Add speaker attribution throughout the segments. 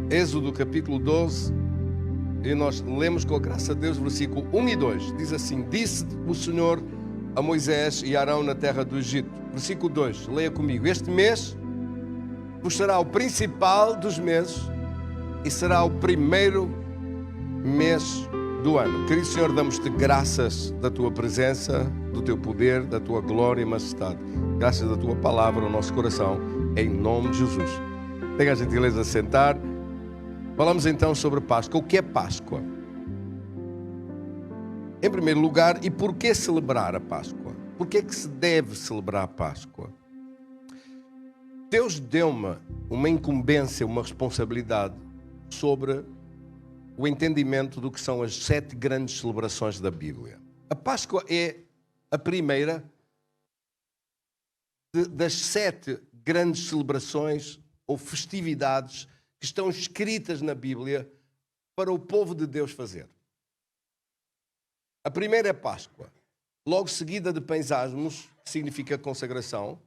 Speaker 1: Êxodo capítulo 12, e nós lemos com a graça de Deus, versículo 1 e 2. Diz assim: Disse o Senhor a Moisés e a Arão na terra do Egito. Versículo 2, leia comigo. Este mês vos será o principal dos meses e será o primeiro mês do ano. Querido Senhor, damos-te graças da tua presença, do teu poder, da tua glória e majestade. Graças da tua palavra ao nosso coração, em nome de Jesus. Tenha a gentileza de sentar. Falamos então sobre Páscoa. O que é Páscoa? Em primeiro lugar, e por que celebrar a Páscoa? Por que é que se deve celebrar a Páscoa? Deus deu-me uma incumbência, uma responsabilidade sobre o entendimento do que são as 7 grandes celebrações da Bíblia. A Páscoa é a primeira das 7 grandes celebrações ou festividades que estão escritas na Bíblia para o povo de Deus fazer. A primeira é Páscoa, logo seguida de Pães Asmos, que significa consagração,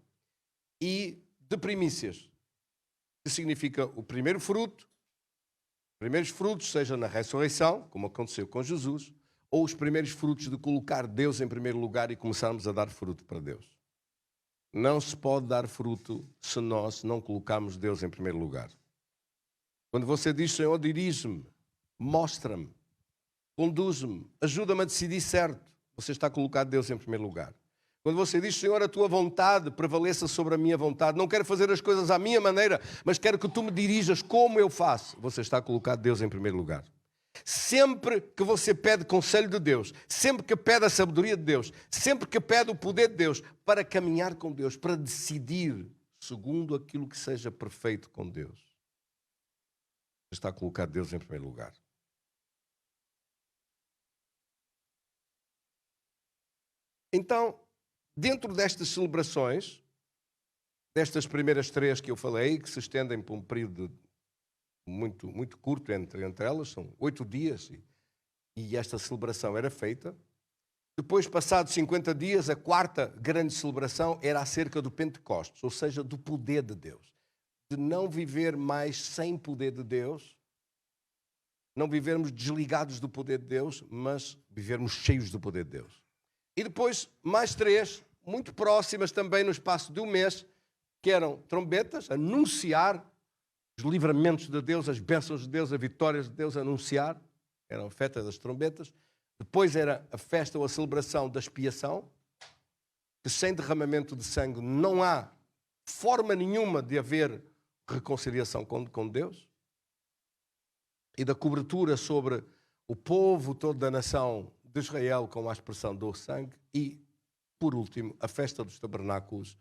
Speaker 1: e de primícias, que significa o primeiro fruto, primeiros frutos, seja na ressurreição, como aconteceu com Jesus, ou os primeiros frutos de colocar Deus em primeiro lugar e começarmos a dar fruto para Deus. Não se pode dar fruto se nós não colocarmos Deus em primeiro lugar. Quando você diz: Senhor, dirige-me, mostra-me, conduz-me, ajuda-me a decidir certo, você está a colocar Deus em primeiro lugar. Quando você diz: Senhor, a tua vontade prevaleça sobre a minha vontade, não quero fazer as coisas à minha maneira, mas quero que tu me dirijas como eu faço, você está a colocar Deus em primeiro lugar. Sempre que você pede conselho de Deus, sempre que pede a sabedoria de Deus, sempre que pede o poder de Deus para caminhar com Deus, para decidir segundo aquilo que seja perfeito com Deus, você está a colocar Deus em primeiro lugar. Então, dentro destas celebrações, destas primeiras 3 que eu falei, que se estendem por um período muito curto entre elas, são 8 dias, e esta celebração era feita. Depois, passados 50 dias, a 4ª grande celebração era acerca do Pentecostes, ou seja, do poder de Deus. De não viver mais sem poder de Deus, não vivermos desligados do poder de Deus, mas vivermos cheios do poder de Deus. E depois, mais 3, muito próximas também no espaço de um mês, que eram trombetas, anunciar os livramentos de Deus, as bênçãos de Deus, as vitórias de Deus, anunciar. Eram a festa das trombetas. Depois era a festa ou a celebração da expiação, que sem derramamento de sangue não há forma nenhuma de haver reconciliação com Deus. E da cobertura sobre o povo todo da nação de Israel com a expressão do sangue. E, por último, a festa dos tabernáculos,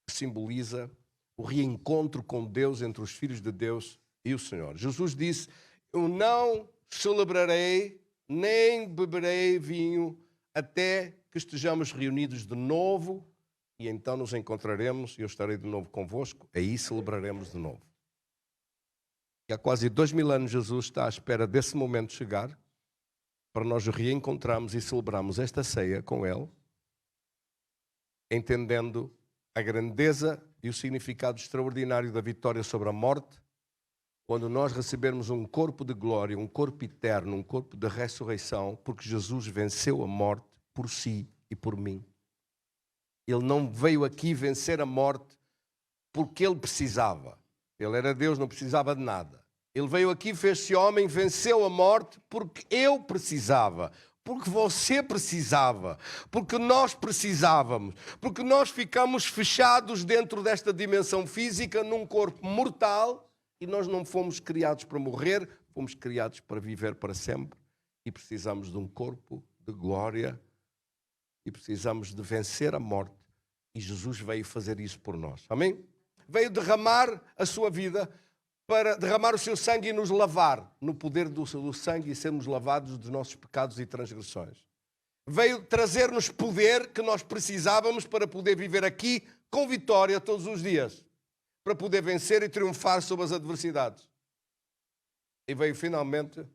Speaker 1: que simboliza o reencontro com Deus entre os filhos de Deus e o Senhor. Jesus disse: eu não celebrarei nem beberei vinho até que estejamos reunidos de novo, e então nos encontraremos e eu estarei de novo convosco, aí celebraremos de novo. E há quase 2000 anos Jesus está à espera desse momento chegar, para nós reencontrarmos e celebrarmos esta ceia com Ele, entendendo a grandeza e o significado extraordinário da vitória sobre a morte, quando nós recebermos um corpo de glória, um corpo eterno, um corpo de ressurreição, porque Jesus venceu a morte por si e por mim. Ele não veio aqui vencer a morte porque Ele precisava. Ele era Deus, não precisava de nada. Ele veio aqui, fez-se homem, venceu a morte porque eu precisava, porque você precisava, porque nós precisávamos, porque nós ficamos fechados dentro desta dimensão física, num corpo mortal, e nós não fomos criados para morrer, fomos criados para viver para sempre, e precisamos de um corpo de glória, e precisamos de vencer a morte, e Jesus veio fazer isso por nós. Amém? Veio derramar a sua vida, para derramar o seu sangue e nos lavar no poder do sangue e sermos lavados dos nossos pecados e transgressões. Veio trazer-nos poder que nós precisávamos para poder viver aqui com vitória todos os dias, para poder vencer e triunfar sobre as adversidades. E veio finalmente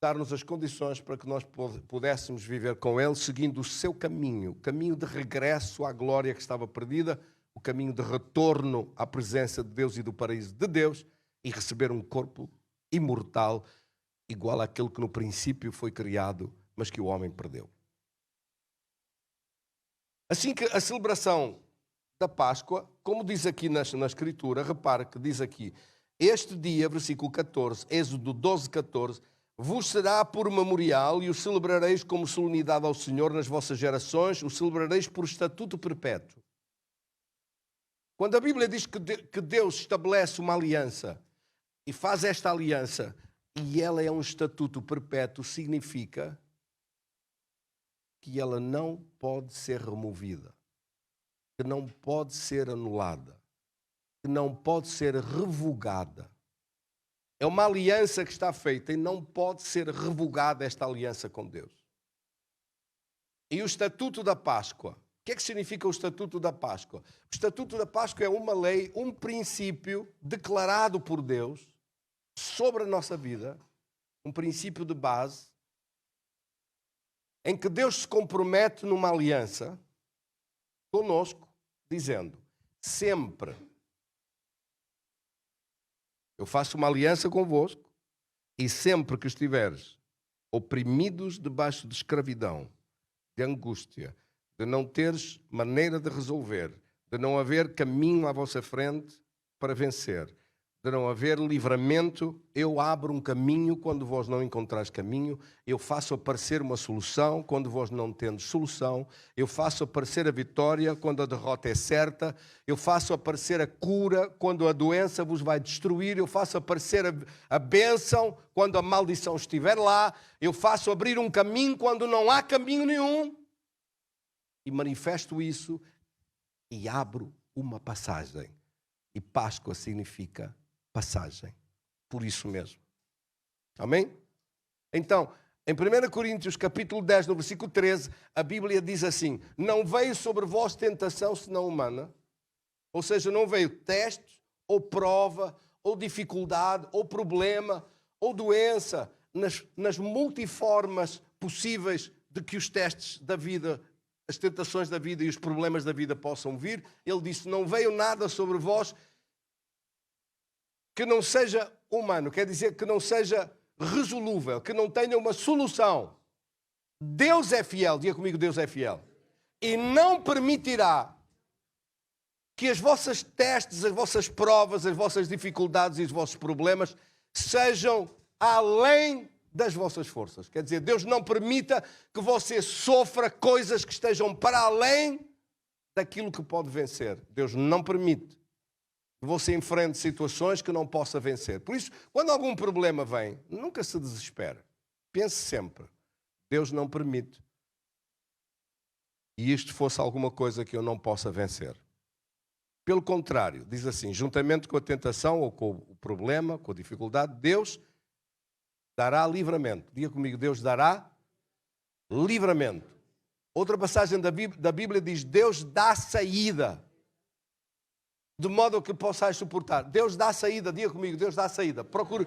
Speaker 1: dar-nos as condições para que nós pudéssemos viver com Ele, seguindo o seu caminho, o caminho de regresso à glória que estava perdida, o caminho de retorno à presença de Deus e do paraíso de Deus, e receber um corpo imortal, igual àquele que no princípio foi criado, mas que o homem perdeu. Assim que a celebração da Páscoa, como diz aqui na Escritura, repare que diz aqui, este dia, versículo 14, Êxodo 12, 14, vos será por memorial e o celebrareis como solenidade ao Senhor nas vossas gerações, o celebrareis por estatuto perpétuo. Quando a Bíblia diz que Deus estabelece uma aliança e faz esta aliança e ela é um estatuto perpétuo, significa que ela não pode ser removida, que não pode ser anulada, que não pode ser revogada. É uma aliança que está feita e não pode ser revogada esta aliança com Deus. E o Estatuto da Páscoa. O que é que significa o Estatuto da Páscoa? O Estatuto da Páscoa é uma lei, um princípio declarado por Deus sobre a nossa vida, um princípio de base, em que Deus se compromete numa aliança conosco, dizendo, sempre eu faço uma aliança convosco e sempre que estiveres oprimidos debaixo de escravidão, de angústia, de não teres maneira de resolver, de não haver caminho à vossa frente para vencer, de não haver livramento, eu abro um caminho quando vós não encontrais caminho, eu faço aparecer uma solução quando vós não tendes solução, eu faço aparecer a vitória quando a derrota é certa, eu faço aparecer a cura quando a doença vos vai destruir, eu faço aparecer a bênção quando a maldição estiver lá, eu faço abrir um caminho quando não há caminho nenhum e manifesto isso e abro uma passagem. E Páscoa significa passagem. Por isso mesmo. Amém? Então, em 1 Coríntios capítulo 10, no versículo 13, a Bíblia diz assim, não veio sobre vós tentação senão humana. Ou seja, não veio teste, ou prova, ou dificuldade, ou problema, ou doença, nas multiformas possíveis de que os testes da vida, as tentações da vida e os problemas da vida possam vir. Ele disse, não veio nada sobre vós que não seja humano, quer dizer que não seja resolúvel, que não tenha uma solução. Deus é fiel, diga comigo, Deus é fiel. E não permitirá que as vossas testes, as vossas provas, as vossas dificuldades e os vossos problemas sejam além das vossas forças. Quer dizer, Deus não permita que você sofra coisas que estejam para além daquilo que pode vencer. Deus não permite que você enfrente situações que não possa vencer. Por isso, quando algum problema vem, nunca se desespere. Pense sempre, Deus não permite que isto fosse alguma coisa que eu não possa vencer. Pelo contrário, diz assim, juntamente com a tentação ou com o problema, com a dificuldade, Deus dará livramento. Diga comigo, Deus dará livramento. Outra passagem da Bíblia diz, Deus dá saída. De modo que possais suportar. Deus dá saída, diga comigo, Deus dá saída. Procure,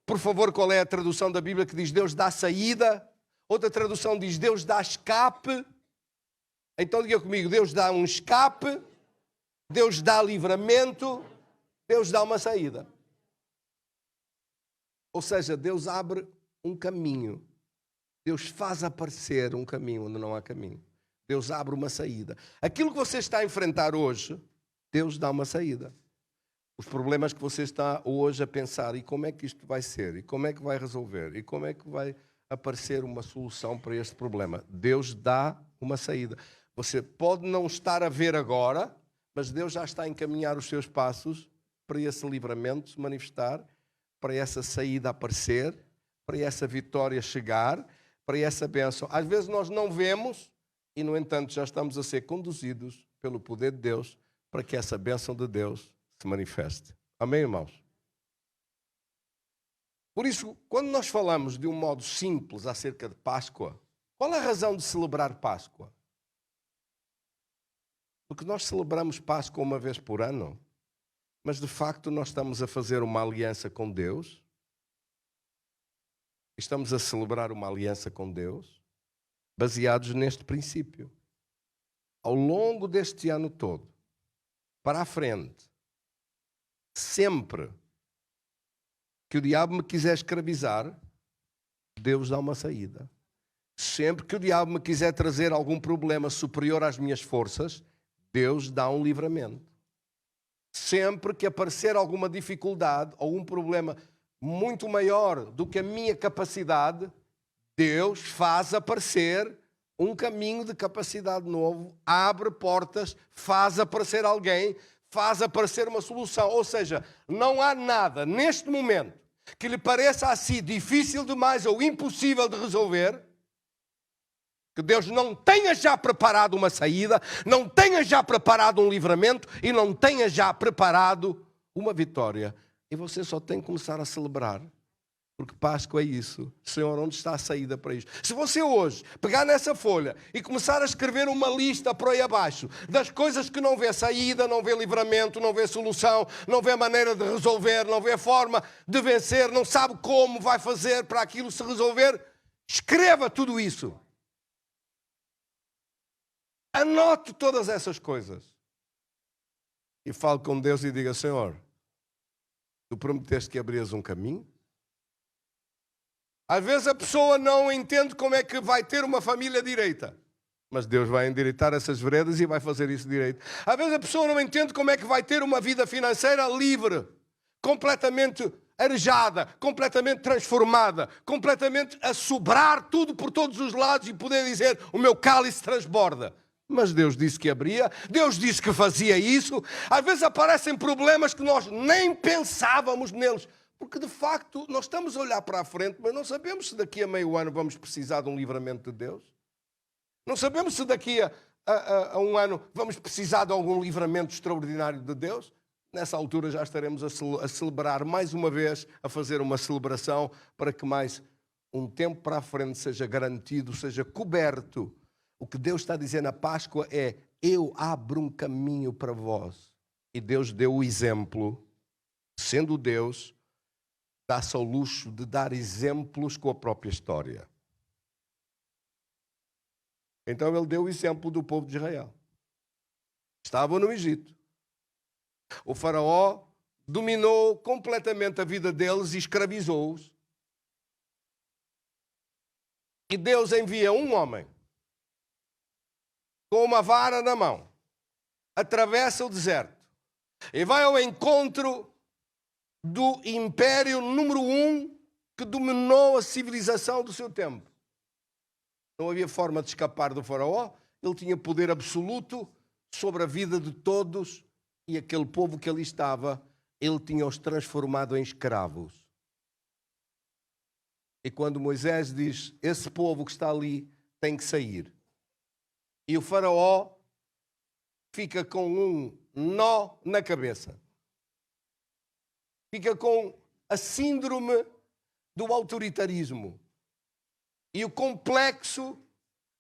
Speaker 1: por favor, qual é a tradução da Bíblia que diz Deus dá saída. Outra tradução diz Deus dá escape. Então diga comigo, Deus dá um escape, Deus dá livramento, Deus dá uma saída. Ou seja, Deus abre um caminho. Deus faz aparecer um caminho onde não há caminho. Deus abre uma saída. Aquilo que você está a enfrentar hoje, Deus dá uma saída. Os problemas que você está hoje a pensar, e como é que isto vai ser? E como é que vai resolver? E como é que vai aparecer uma solução para este problema? Deus dá uma saída. Você pode não estar a ver agora, mas Deus já está a encaminhar os seus passos para esse livramento se manifestar, para essa saída aparecer, para essa vitória chegar, para essa bênção. Às vezes nós não vemos e, no entanto, já estamos a ser conduzidos pelo poder de Deus para que essa bênção de Deus se manifeste. Amém, irmãos? Por isso, quando nós falamos de um modo simples acerca de Páscoa, qual é a razão de celebrar Páscoa? Porque nós celebramos Páscoa uma vez por ano, mas de facto nós estamos a fazer uma aliança com Deus, estamos a celebrar uma aliança com Deus, baseados neste princípio. Ao longo deste ano todo, para a frente, sempre que o diabo me quiser escravizar, Deus dá uma saída. Sempre que o diabo me quiser trazer algum problema superior às minhas forças, Deus dá um livramento. Sempre que aparecer alguma dificuldade ou um problema muito maior do que a minha capacidade, Deus faz aparecer um caminho de capacidade novo, abre portas, faz aparecer alguém, faz aparecer uma solução. Ou seja, não há nada neste momento que lhe pareça assim difícil demais ou impossível de resolver, que Deus não tenha já preparado uma saída, não tenha já preparado um livramento e não tenha já preparado uma vitória. E você só tem que começar a celebrar. Porque Páscoa é isso. Senhor, onde está a saída para isto? Se você hoje pegar nessa folha e começar a escrever uma lista por aí abaixo das coisas que não vê saída, não vê livramento, não vê solução, não vê maneira de resolver, não vê forma de vencer, não sabe como vai fazer para aquilo se resolver, escreva tudo isso. Anote todas essas coisas. E fale com Deus e diga, Senhor, tu prometeste que abrias um caminho? Às vezes a pessoa não entende como é que vai ter uma família direita. Mas Deus vai endireitar essas veredas e vai fazer isso direito. Às vezes a pessoa não entende como é que vai ter uma vida financeira livre, completamente arejada, completamente transformada, completamente a sobrar tudo por todos os lados e poder dizer, o meu cálice transborda. Mas Deus disse que abria, Deus disse que fazia isso. Às vezes aparecem problemas que nós nem pensávamos neles. Porque, de facto, nós estamos a olhar para a frente, mas não sabemos se daqui a meio ano vamos precisar de um livramento de Deus. Não sabemos se daqui a um ano vamos precisar de algum livramento extraordinário de Deus. Nessa altura já estaremos a celebrar mais uma vez, a fazer uma celebração para que mais um tempo para a frente seja garantido, seja coberto. O que Deus está dizendo na Páscoa é, eu abro um caminho para vós. E Deus deu o exemplo, sendo Deus, dá-se ao luxo de dar exemplos com a própria história. Então ele deu o exemplo do povo de Israel. Estavam no Egito. O faraó dominou completamente a vida deles e escravizou-os. E Deus envia um homem com uma vara na mão, atravessa o deserto e vai ao encontro do império número 1 que dominou a civilização do seu tempo. Não havia forma de escapar do faraó, ele tinha poder absoluto sobre a vida de todos e aquele povo que ali estava, ele tinha-os transformado em escravos. E quando Moisés diz, esse povo que está ali tem que sair. E o faraó fica com um nó na cabeça. Fica com a síndrome do autoritarismo e o complexo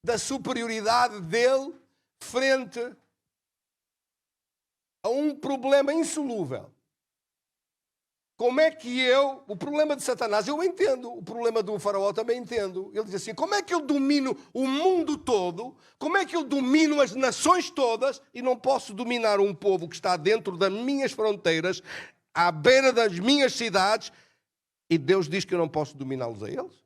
Speaker 1: da superioridade dele frente a um problema insolúvel. Como é que o problema de Satanás, eu entendo, o problema do faraó também entendo. Ele diz assim, como é que eu domino o mundo todo? Como é que eu domino as nações todas e não posso dominar um povo que está dentro das minhas fronteiras, à beira das minhas cidades, e Deus diz que eu não posso dominá-los a eles?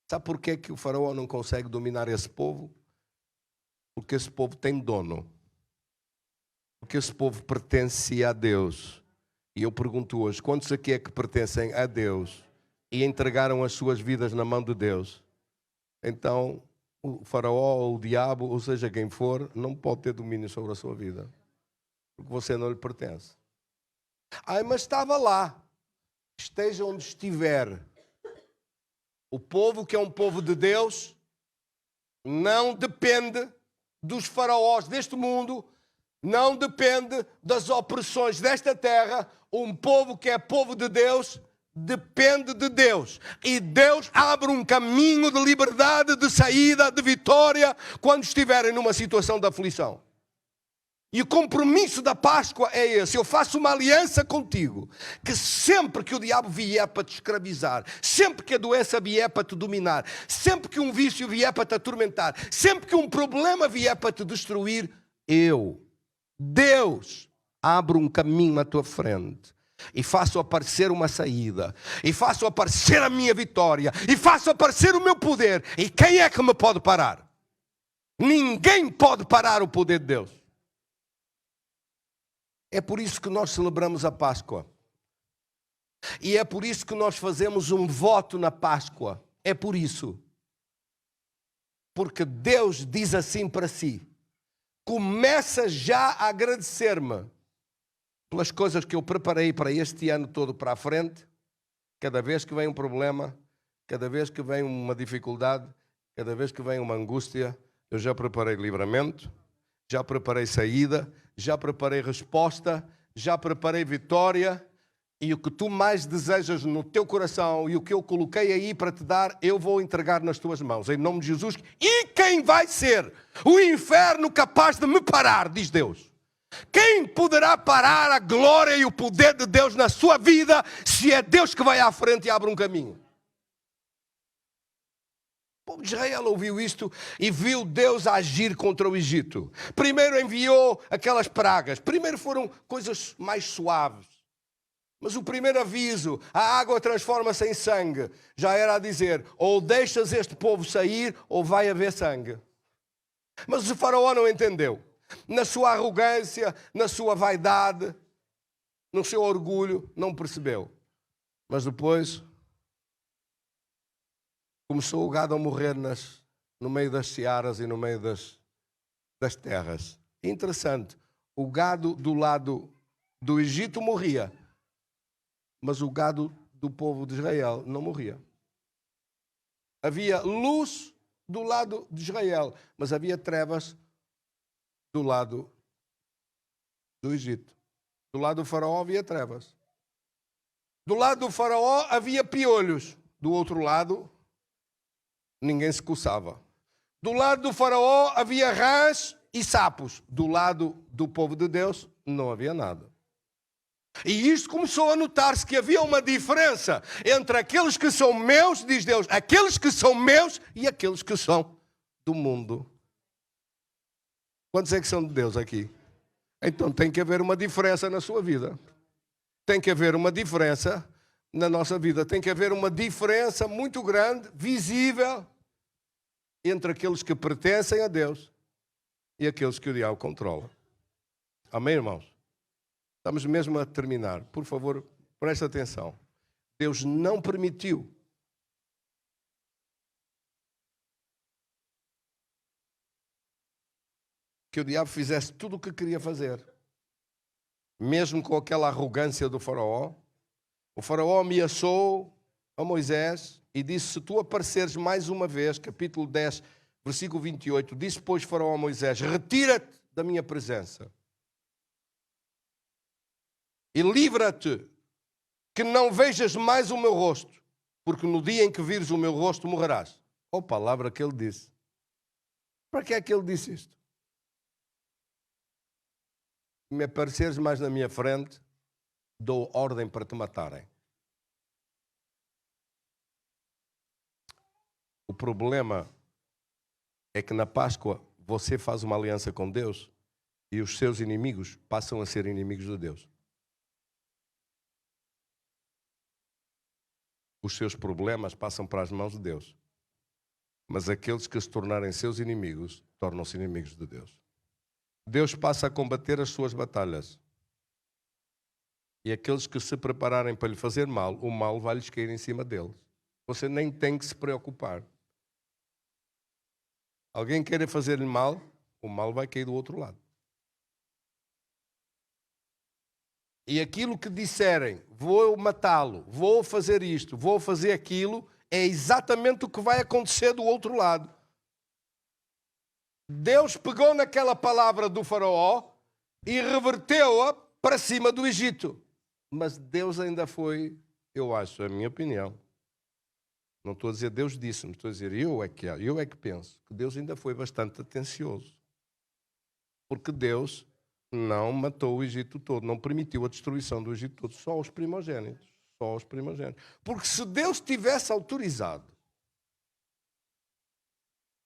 Speaker 1: Sabe porquê que o faraó não consegue dominar esse povo? Porque esse povo tem dono. Porque esse povo pertence a Deus. E eu pergunto hoje, quantos aqui é que pertencem a Deus e entregaram as suas vidas na mão de Deus? Então, o faraó, ou o diabo, ou seja quem for, não pode ter domínio sobre a sua vida. Porque você não lhe pertence. Mas estava lá. Esteja onde estiver. O povo que é um povo de Deus não depende dos faraós deste mundo, não depende das opressões desta terra. Um povo que é povo de Deus depende de Deus. E Deus abre um caminho de liberdade, de saída, de vitória, quando estiverem numa situação de aflição. E o compromisso da Páscoa é esse. Eu faço uma aliança contigo, que sempre que o diabo vier para te escravizar, sempre que a doença vier para te dominar, sempre que um vício vier para te atormentar, sempre que um problema vier para te destruir, Deus, abre um caminho à tua frente. e faço aparecer uma saída, e faço aparecer a minha vitória, e faço aparecer o meu poder. E quem é que me pode parar? Ninguém pode parar o poder de Deus. É por isso que nós celebramos a Páscoa. E é por isso que nós fazemos um voto na Páscoa. É por isso. Porque Deus diz assim para si: começa já a agradecer-me pelas coisas que eu preparei para este ano todo para a frente. Cada vez que vem um problema, cada vez que vem uma dificuldade, cada vez que vem uma angústia, eu já preparei livramento, já preparei saída, já preparei resposta, já preparei vitória. E o que tu mais desejas no teu coração e o que eu coloquei aí para te dar, eu vou entregar nas tuas mãos, em nome de Jesus. E quem vai ser o inferno capaz de me parar, diz Deus? Quem poderá parar a glória e o poder de Deus na sua vida, se é Deus que vai à frente e abre um caminho? O povo de Israel ouviu isto e viu Deus agir contra o Egito. Primeiro enviou aquelas pragas. Primeiro foram coisas mais suaves. Mas o primeiro aviso, a água transforma-se em sangue, já era a dizer: ou deixas este povo sair, ou vai haver sangue. Mas o faraó não entendeu. Na sua arrogância, na sua vaidade, no seu orgulho, não percebeu. Mas depois começou o gado a morrer no meio das searas e no meio das terras. Interessante, o gado do lado do Egito morria, mas o gado do povo de Israel não morria. Havia luz do lado de Israel, mas havia trevas do lado do Egito. Do lado do faraó havia trevas. Do lado do faraó havia piolhos. Do outro lado, ninguém se coçava. Do lado do faraó havia rãs e sapos. Do lado do povo de Deus, não havia nada. E isto começou a notar-se que havia uma diferença entre aqueles que são meus, diz Deus, aqueles que são meus e aqueles que são do mundo. Quantos é que são de Deus aqui? Então tem que haver uma diferença na sua vida. Tem que haver uma diferença na nossa vida. Tem que haver uma diferença muito grande, visível, entre aqueles que pertencem a Deus e aqueles que o diabo controla. Amém, irmãos? Estamos mesmo a terminar. Por favor, preste atenção. Deus não permitiu que o diabo fizesse tudo o que queria fazer. Mesmo com aquela arrogância do faraó. O faraó ameaçou a Moisés e disse: se tu apareceres mais uma vez, capítulo 10, versículo 28, disse, pois, faraó a Moisés: retira-te da minha presença e livra-te, que não vejas mais o meu rosto, porque no dia em que vires o meu rosto morrerás. Oh, palavra que ele disse. Para que é que ele disse isto? Se me apareceres mais na minha frente, dou ordem para te matarem. O problema é que na Páscoa você faz uma aliança com Deus e os seus inimigos passam a ser inimigos de Deus. Os seus problemas passam para as mãos de Deus. Mas aqueles que se tornarem seus inimigos, tornam-se inimigos de Deus. Deus passa a combater as suas batalhas. E aqueles que se prepararem para lhe fazer mal, o mal vai lhes cair em cima deles. Você nem tem que se preocupar. Alguém queira fazer-lhe mal, o mal vai cair do outro lado. E aquilo que disserem, vou matá-lo, vou fazer isto, vou fazer aquilo, é exatamente o que vai acontecer do outro lado. Deus pegou naquela palavra do faraó e reverteu-a para cima do Egito. Mas Deus ainda foi, eu acho, a minha opinião. Não estou a dizer Deus disse-me, estou a dizer eu é que penso que Deus ainda foi bastante atencioso. Porque Deus não matou o Egito todo, não permitiu a destruição do Egito todo, só os primogênitos. Só os primogênitos. Porque se Deus tivesse autorizado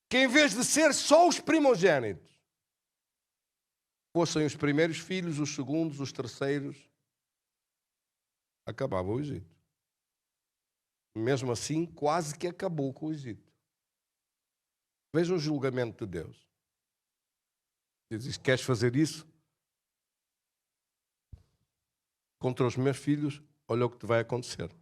Speaker 1: que em vez de ser só os primogênitos, fossem os primeiros filhos, os segundos, os terceiros, acabava o Egito. Mesmo assim, quase que acabou com o Egito. Veja o julgamento de Deus. Deus diz, queres fazer isso? Contra os meus filhos, olha o que te vai acontecer.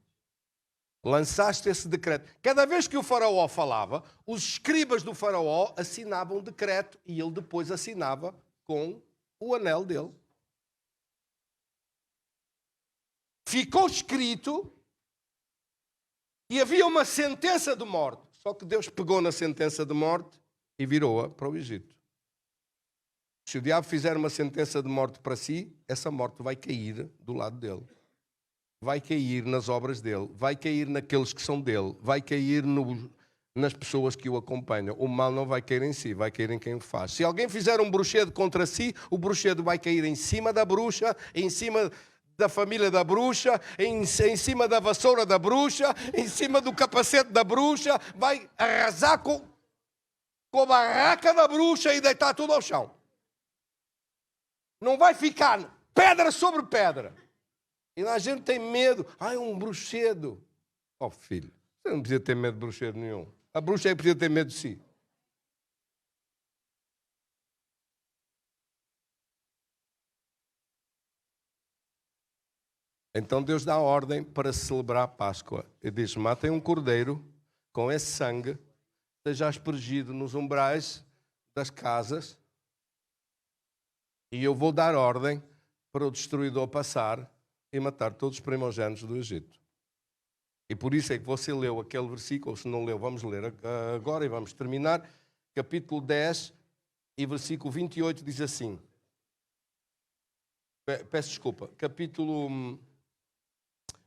Speaker 1: Lançaste esse decreto. Cada vez que o faraó falava, os escribas do faraó assinavam o decreto e ele depois assinava com o anel dele. Ficou escrito e havia uma sentença de morte. Só que Deus pegou na sentença de morte e virou-a para o Egito. Se o diabo fizer uma sentença de morte para si, essa morte vai cair do lado dele. Vai cair nas obras dele. Vai cair naqueles que são dele. Vai cair nas pessoas que o acompanham. O mal não vai cair em si, vai cair em quem o faz. Se alguém fizer um bruxedo contra si, o bruxedo vai cair em cima da bruxa, em cima da família da bruxa, em cima da vassoura da bruxa, em cima do capacete da bruxa, vai arrasar com a barraca da bruxa e deitar tudo ao chão. Não vai ficar pedra sobre pedra. E a gente tem medo. Ai, um bruxedo. Oh, filho, você não precisa ter medo de bruxedo nenhum. A bruxa é que precisa ter medo de si. Então Deus dá ordem para celebrar a Páscoa. Ele diz, matem um cordeiro com esse sangue, seja aspergido nos umbrais das casas, e eu vou dar ordem para o destruidor passar e matar todos os primogênitos do Egito. E por isso é que você leu aquele versículo, se não leu, vamos ler agora e vamos terminar. Capítulo 10 e versículo 28 diz assim. Peço desculpa. Capítulo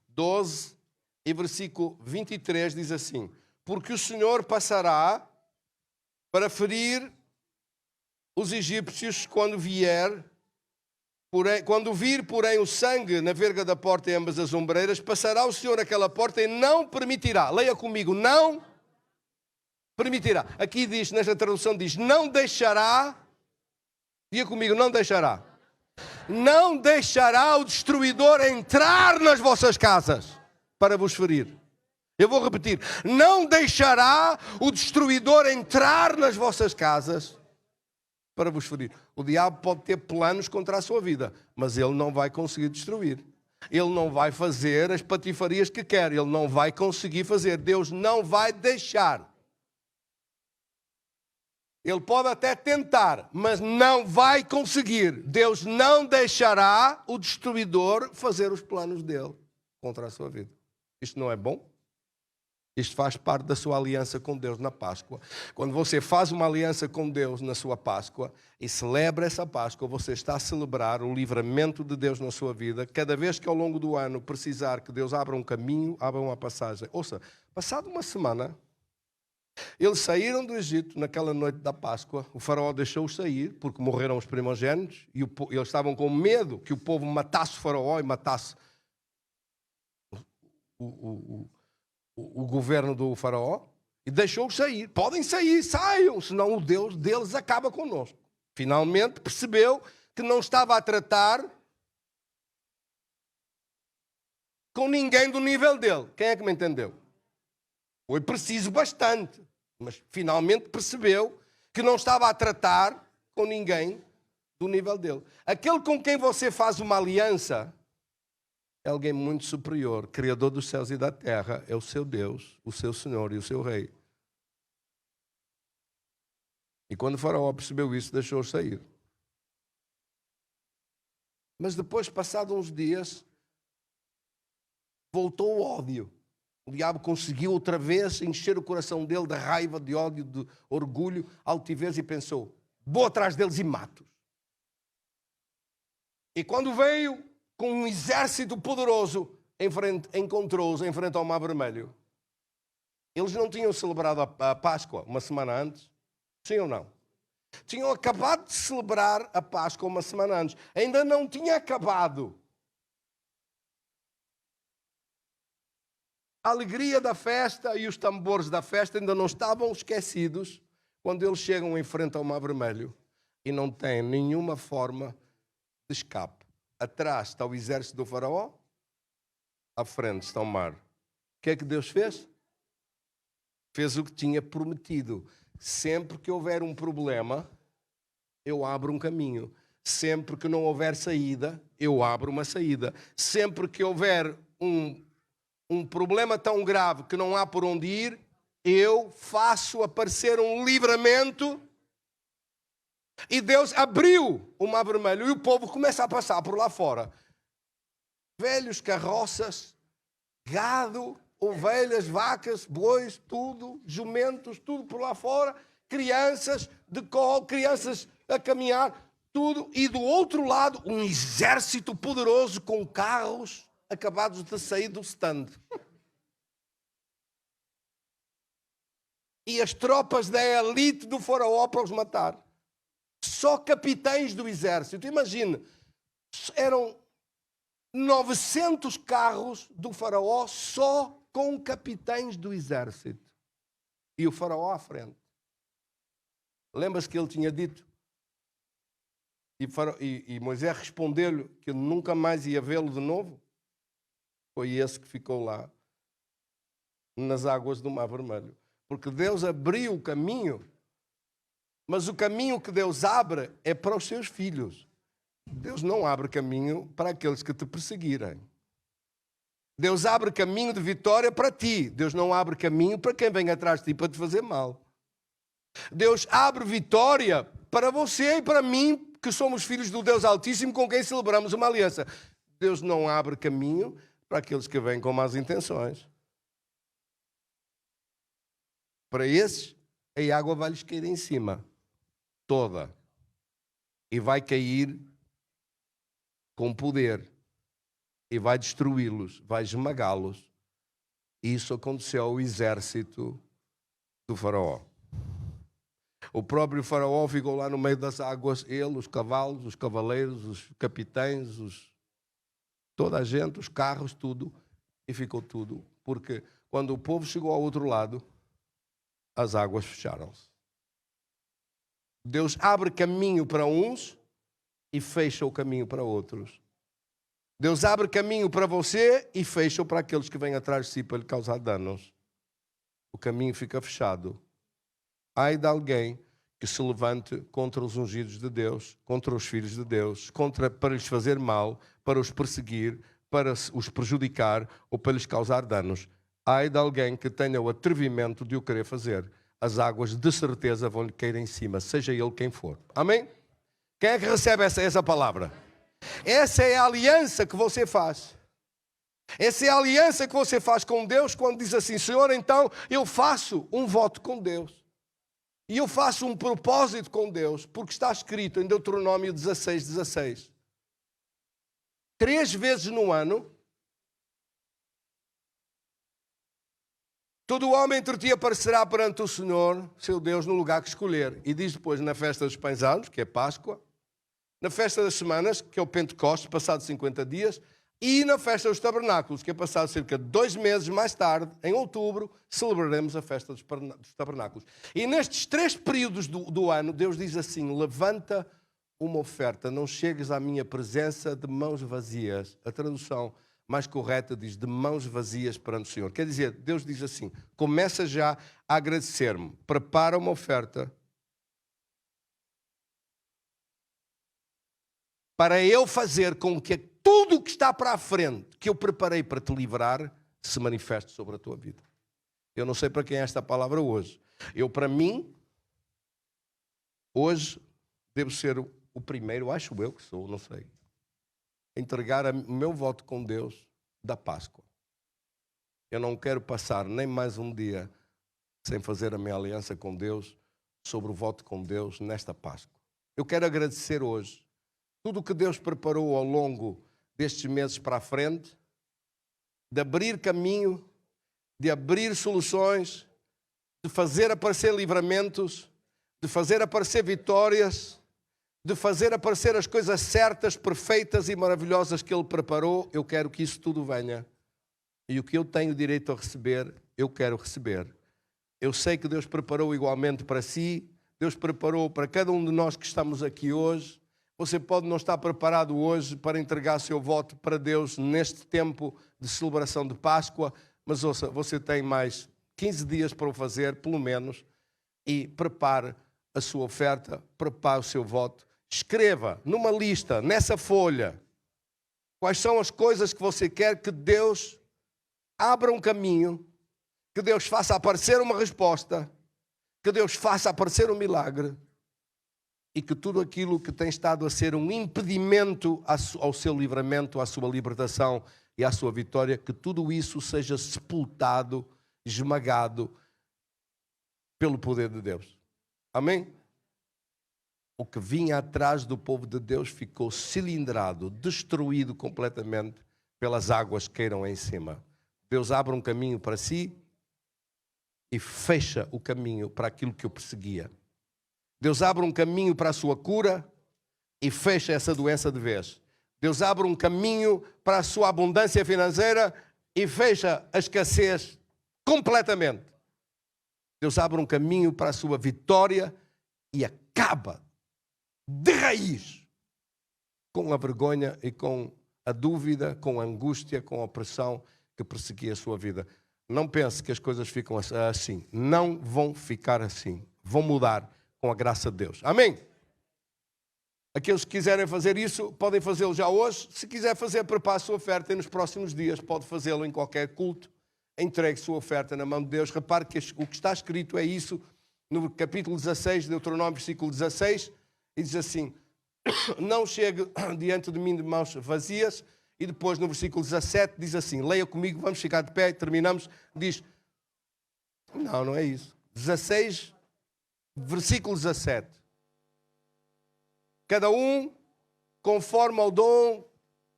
Speaker 1: 12 e versículo 23 diz assim. Porque o Senhor passará para ferir os egípcios quando vir, porém, o sangue na verga da porta em ambas as ombreiras, passará o Senhor aquela porta e não permitirá. Leia comigo, não permitirá. Aqui diz, nesta tradução diz, não deixará. Diga comigo, não deixará. Não deixará o destruidor entrar nas vossas casas para vos ferir. Eu vou repetir. Não deixará o destruidor entrar nas vossas casas para vos ferir. O diabo pode ter planos contra a sua vida, mas ele não vai conseguir destruir. Ele não vai fazer as patifarias que quer. Ele não vai conseguir fazer. Deus não vai deixar. Ele pode até tentar, mas não vai conseguir. Deus não deixará o destruidor fazer os planos dele contra a sua vida. Isto não é bom? Isto faz parte da sua aliança com Deus na Páscoa. Quando você faz uma aliança com Deus na sua Páscoa e celebra essa Páscoa, você está a celebrar o livramento de Deus na sua vida. Cada vez que ao longo do ano precisar que Deus abra um caminho, abra uma passagem. Ouça, passado uma semana, eles saíram do Egito naquela noite da Páscoa. O faraó deixou-os sair porque morreram os primogênitos e eles estavam com medo que o povo matasse o faraó e matasse o governo do faraó, e deixou-os sair. Podem sair, saiam, senão o Deus deles acaba conosco. Finalmente percebeu que não estava a tratar com ninguém do nível dele. Quem é que me entendeu? Foi preciso bastante, mas finalmente percebeu que não estava a tratar com ninguém do nível dele. Aquele com quem você faz uma aliança é alguém muito superior, Criador dos céus e da terra, é o seu Deus, o seu Senhor e o seu Rei. E quando o faraó percebeu isso, deixou-os sair. Mas depois, passados uns dias, voltou o ódio. O diabo conseguiu outra vez encher o coração dele de raiva, de ódio, de orgulho, altivez e pensou, vou atrás deles e mato-os. E quando veio com um exército poderoso, encontrou-os em frente ao Mar Vermelho. Eles não tinham celebrado a Páscoa uma semana antes? Sim ou não? Tinham acabado de celebrar a Páscoa uma semana antes. Ainda não tinha acabado. A alegria da festa e os tambores da festa ainda não estavam esquecidos quando eles chegam em frente ao Mar Vermelho e não têm nenhuma forma de escape. Atrás está o exército do faraó à frente está o mar. O que é que Deus fez? Fez o que tinha prometido. Sempre que houver um problema, eu abro um caminho. Sempre que não houver saída, eu abro uma saída. Sempre que houver um problema tão grave que não há por onde ir, eu faço aparecer um livramento. E Deus abriu o Mar Vermelho e o povo começa a passar por lá fora. Velhos, carroças, gado, ovelhas, vacas, bois, tudo, jumentos, tudo por lá fora, crianças de colo, crianças a caminhar, tudo. E do outro lado, um exército poderoso com carros acabados de sair do stand. E as tropas da elite do faraó para os matar. Só capitães do exército. Imagina, eram 900 carros do faraó só com capitães do exército. E o faraó à frente. Lembra-se que ele tinha dito? E Moisés respondeu-lhe que nunca mais ia vê-lo de novo? Foi esse que ficou lá, nas águas do Mar Vermelho. Porque Deus abriu o caminho, mas o caminho que Deus abre é para os seus filhos. Deus não abre caminho para aqueles que te perseguirem. Deus abre caminho de vitória para ti. Deus não abre caminho para quem vem atrás de ti para te fazer mal. Deus abre vitória para você e para mim, que somos filhos do Deus Altíssimo, com quem celebramos uma aliança. Deus não abre caminho para aqueles que vêm com más intenções. Para esses, a água vai lhes cair em cima. Toda. E vai cair com poder. E vai destruí-los, vai esmagá-los. E isso aconteceu ao exército do faraó. O próprio faraó ficou lá no meio das águas, ele, os cavalos, os cavaleiros, os capitães, toda a gente, os carros, tudo. E ficou tudo. Porque quando o povo chegou ao outro lado, as águas fecharam-se. Deus abre caminho para uns e fecha o caminho para outros. Deus abre caminho para você e fecha para aqueles que vêm atrás de si para lhe causar danos. O caminho fica fechado. Ai de alguém que se levante contra os ungidos de Deus, contra os filhos de Deus, para lhes fazer mal, para os perseguir, para os prejudicar ou para lhes causar danos. Ai de alguém que tenha o atrevimento de o querer fazer. As águas de certeza vão lhe cair em cima, seja ele quem for. Amém? Quem é que recebe essa palavra? Essa é a aliança que você faz. Essa é a aliança que você faz com Deus quando diz assim: Senhor, então eu faço um voto com Deus. E eu faço um propósito com Deus, porque está escrito em Deuteronômio 16:16. 3 vezes no ano, todo homem entre ti aparecerá perante o Senhor, seu Deus, no lugar que escolher. E diz depois na festa dos pães anos, que é Páscoa, na festa das semanas, que é o Pentecostes, passado 50 dias, e na festa dos tabernáculos, que é passado cerca de 2 meses mais tarde, em outubro, celebraremos a festa dos tabernáculos. E nestes 3 períodos do ano, Deus diz assim: levanta uma oferta, não chegues à minha presença de mãos vazias. A tradução mais correta diz de mãos vazias perante o Senhor. Quer dizer, Deus diz assim: começa já a agradecer-me, prepara uma oferta para eu fazer com que tudo o que está para a frente, que eu preparei para te livrar, se manifeste sobre a tua vida. Eu não sei para quem é esta palavra hoje. Para mim, hoje, devo ser o primeiro, acho eu que sou, não sei, a entregar o meu voto com Deus da Páscoa. Eu não quero passar nem mais um dia sem fazer a minha aliança com Deus, sobre o voto com Deus nesta Páscoa. Eu quero agradecer hoje tudo o que Deus preparou ao longo destes meses para a frente, de abrir caminho, de abrir soluções, de fazer aparecer livramentos, de fazer aparecer vitórias, de fazer aparecer as coisas certas, perfeitas e maravilhosas que Ele preparou. Eu quero que isso tudo venha. E o que eu tenho direito a receber, eu quero receber. Eu sei que Deus preparou igualmente para si, Deus preparou para cada um de nós que estamos aqui hoje. Você pode não estar preparado hoje para entregar seu voto para Deus neste tempo de celebração de Páscoa, mas ouça, você tem mais 15 dias para o fazer, pelo menos, e prepare a sua oferta, prepare o seu voto. Escreva numa lista, nessa folha, quais são as coisas que você quer que Deus abra um caminho, que Deus faça aparecer uma resposta, que Deus faça aparecer um milagre, e que tudo aquilo que tem estado a ser um impedimento ao seu livramento, à sua libertação e à sua vitória, que tudo isso seja sepultado, esmagado pelo poder de Deus. Amém? O que vinha atrás do povo de Deus ficou cilindrado, destruído completamente pelas águas que caíram em cima. Deus abre um caminho para si e fecha o caminho para aquilo que o perseguia. Deus abre um caminho para a sua cura e fecha essa doença de vez. Deus abre um caminho para a sua abundância financeira e fecha a escassez completamente. Deus abre um caminho para a sua vitória e acaba de raiz com a vergonha e com a dúvida, com a angústia, com a opressão que perseguia a sua vida. Não pense que as coisas ficam assim. Não vão ficar assim. Vão mudar com a graça de Deus. Amém? Aqueles que quiserem fazer isso, podem fazê-lo já hoje. Se quiser fazer, prepare a sua oferta e nos próximos dias pode fazê-lo em qualquer culto. Entregue sua oferta na mão de Deus. Repare que o que está escrito é isso no capítulo 16, Deuteronômio, versículo 16, e diz assim: não chegue diante de mim de mãos vazias. E depois no versículo 17 diz assim, leia comigo, vamos ficar de pé e terminamos, diz, não é isso, 16, versículo 17, cada um conforme ao dom.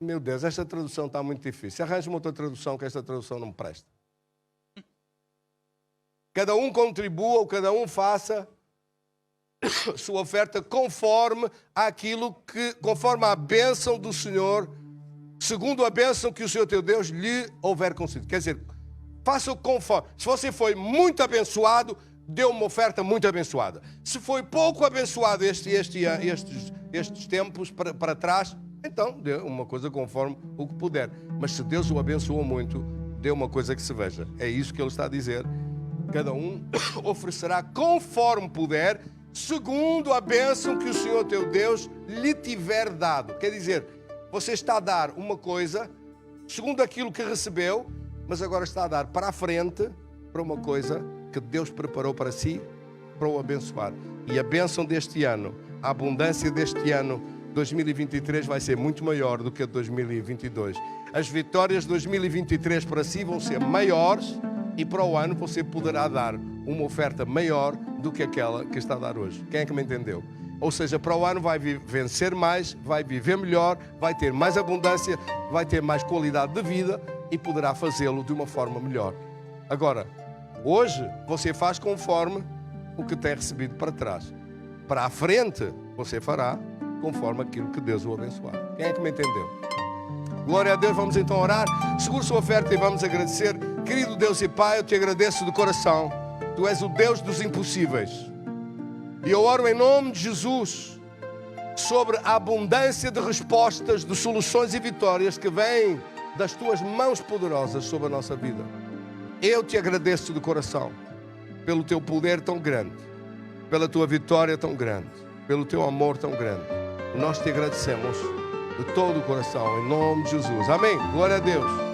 Speaker 1: Meu Deus, esta tradução está muito difícil, arranje uma outra tradução, que esta tradução não me presta. Cada um contribua, ou cada um faça sua oferta conforme a bênção do Senhor, segundo a bênção que o Senhor teu Deus lhe houver concedido. Quer dizer, faça conforme. Se você foi muito abençoado, dê uma oferta muito abençoada. Se foi pouco abençoado estes tempos para trás, então dê uma coisa conforme o que puder. Mas se Deus o abençoou muito, dê uma coisa que se veja. É isso que ele está a dizer. Cada um oferecerá conforme puder, segundo a bênção que o Senhor teu Deus lhe tiver dado. Quer dizer, você está a dar uma coisa, segundo aquilo que recebeu, mas agora está a dar para a frente, para uma coisa que Deus preparou para si, para o abençoar. E a bênção deste ano, a abundância deste ano, 2023, vai ser muito maior do que a de 2022. As vitórias de 2023 para si vão ser maiores e para o ano você poderá dar uma oferta maior do que aquela que está a dar hoje. Quem é que me entendeu? Ou seja, para o ano vai vencer mais, vai viver melhor, vai ter mais abundância, vai ter mais qualidade de vida e poderá fazê-lo de uma forma melhor. Agora, hoje você faz conforme o que tem recebido para trás. Para a frente, você fará conforme aquilo que Deus o abençoar. Quem é que me entendeu? Glória a Deus, vamos então orar. Segure sua oferta e vamos agradecer. Querido Deus e Pai, eu te agradeço de coração. Tu és o Deus dos impossíveis. E eu oro em nome de Jesus sobre a abundância de respostas, de soluções e vitórias que vêm das tuas mãos poderosas sobre a nossa vida. Eu te agradeço de coração pelo teu poder tão grande, pela tua vitória tão grande, pelo teu amor tão grande. Nós te agradecemos de todo o coração, em nome de Jesus. Amém. Glória a Deus.